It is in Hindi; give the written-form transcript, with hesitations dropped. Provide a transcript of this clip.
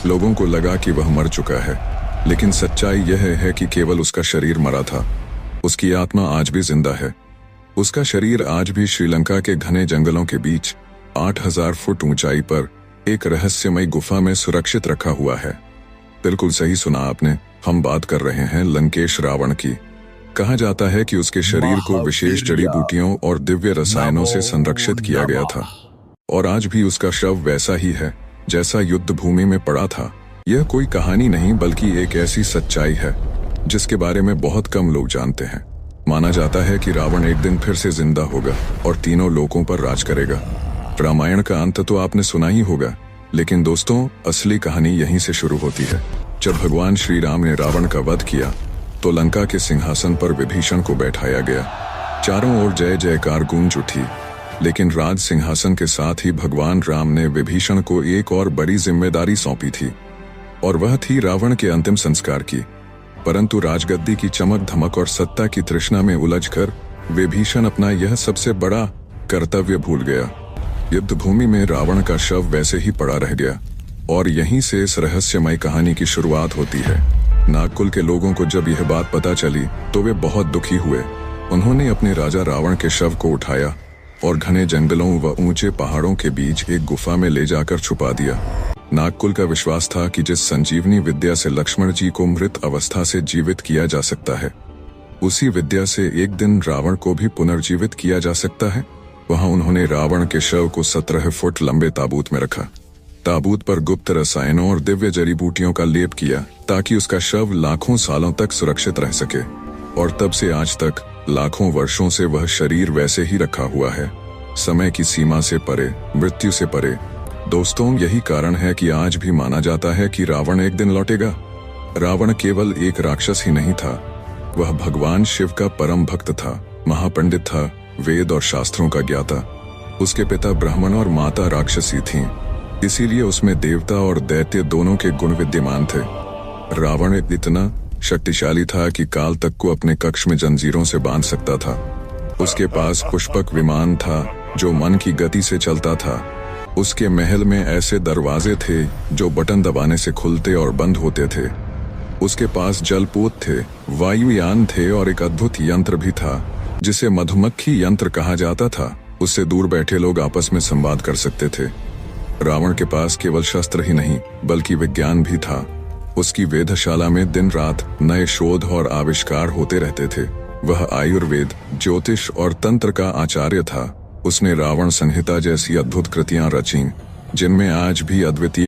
लोगों को लगा कि वह मर चुका है, लेकिन सच्चाई यह है कि केवल उसका शरीर मरा था। उसकी आत्मा आज भी जिंदा है। उसका शरीर आज भी श्रीलंका के घने जंगलों के बीच 8000 फुट ऊंचाई पर एक रहस्यमयी गुफा में सुरक्षित रखा हुआ है। बिल्कुल सही सुना आपने, हम बात कर रहे हैं लंकेश रावण की। कहा जाता है कि उसके शरीर को विशेष जड़ी बूटियों और दिव्य रसायनों से संरक्षित किया गया था, और आज भी उसका शव वैसा ही है जैसा युद्ध भूमि में पड़ा था। यह कोई कहानी नहीं बल्कि एक ऐसी सच्चाई है जिसके बारे में बहुत कम लोग जानते हैं। माना जाता है कि रावण एक दिन फिर से जिंदा होगा और तीनों लोकों पर राज करेगा। रामायण का अंत तो आपने सुना ही होगा, लेकिन दोस्तों असली कहानी यहीं से शुरू होती है। जब भगवान श्री राम ने रावण का वध किया तो लंका के सिंहासन पर विभीषण को बैठाया गया। चारों ओर जय जयकार गूंज उठी, लेकिन राज सिंहासन के साथ ही भगवान राम ने विभीषण को एक और बड़ी जिम्मेदारी सौंपी थी, और वह थी रावण के अंतिम संस्कार की। परंतु राजगद्दी की चमक धमक और सत्ता की तृष्णा में उलझकर विभीषण अपना यह सबसे बड़ा कर्तव्य भूल गया। युद्ध भूमि में रावण का शव वैसे ही पड़ा रह गया, और यहीं से इस रहस्यमय कहानी की शुरुआत होती है। नागकुल के लोगों को जब यह बात पता चली तो वे बहुत दुखी हुए। उन्होंने अपने राजा रावण के शव को उठाया और घने जंगलों व ऊंचे पहाड़ों के बीच एक गुफा में ले जाकर छुपा दिया। नागकुल का विश्वास था कि जिस संजीवनी विद्या से लक्ष्मण जी को मृत अवस्था से जीवित किया जा सकता है, उसी विद्या से एक दिन रावण को भी पुनर्जीवित किया जा सकता है। वहां उन्होंने रावण के शव को 17 फुट लंबे ताबूत में रखा। ताबूत पर गुप्त रसायनों और दिव्य जड़ी बूटियों का लेप किया ताकि उसका शव लाखों सालों तक सुरक्षित रह सके। और तब से आज तक लाखों वर्षों से वह शरीर वैसे ही रखा हुआ है, समय की सीमा से परे, मृत्यु से परे। दोस्तों यही कारण है कि आज भी माना जाता है कि रावण एक दिन लौटेगा। रावण केवल एक राक्षस ही नहीं था, वह भगवान शिव का परम भक्त था, महापंडित था, वेद और शास्त्रों का ज्ञाता। उसके पिता ब्राह्मण और माता राक्षसी थीं, इसीलिए उसमें देवता और दैत्य दोनों के गुण विद्यमान थे। रावण इतना शक्तिशाली था कि काल तक को अपने कक्ष में जंजीरों से बांध सकता था। उसके पास पुष्पक विमान था जो मन की गति से चलता था। उसके महल में ऐसे दरवाजे थे जो बटन दबाने से खुलते और बंद होते थे। उसके पास जलपोत थे, वायुयान थे और एक अद्भुत यंत्र भी था जिसे मधुमक्खी यंत्र कहा जाता था। उससे दूर बैठे लोग आपस में संवाद कर सकते थे। रावण के पास केवल शस्त्र ही नहीं बल्कि विज्ञान भी था। उसकी वेधशाला में दिन रात नए शोध और आविष्कार होते रहते थे। वह आयुर्वेद, ज्योतिष और तंत्र का आचार्य था। उसने रावण संहिता जैसी अद्भुत कृतियां रचीं जिनमें आज भी अद्वितीय